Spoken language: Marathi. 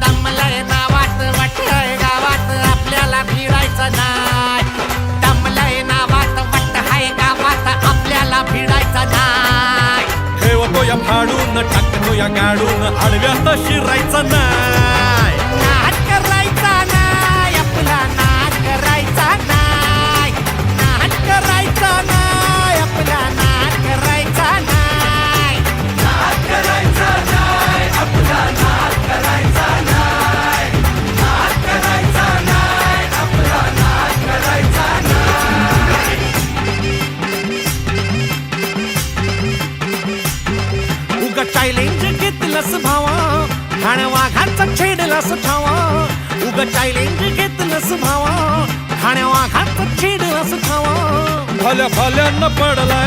दमलंय ना वाटतंय गावात आपल्याला भिडायचं नाय. दमलंय ना वाटतंय गावात आपल्याला भिडायचं नाय. ठेवतो या फाडून टाकतो या गाडून आडव्यात शिरायचं नाय. नाद करायचा नाय आपला नाद करायचा नाय. नाद करायचा नाय आपला नाद करायचा नाय. नाद करायचा नाय आपला नाद करायचा नाय. नाद करायचा नाय आपला नाद करायचा नाय. उगा चॅलेंज घेतलंस भावा ठाण्या वाघाचा छेडलास ठावा. उगा चॅलेंज घेतलंस भावा ठाण्या वाघाचा छेडलास ठावा. भल्या भल्यानं पडलाय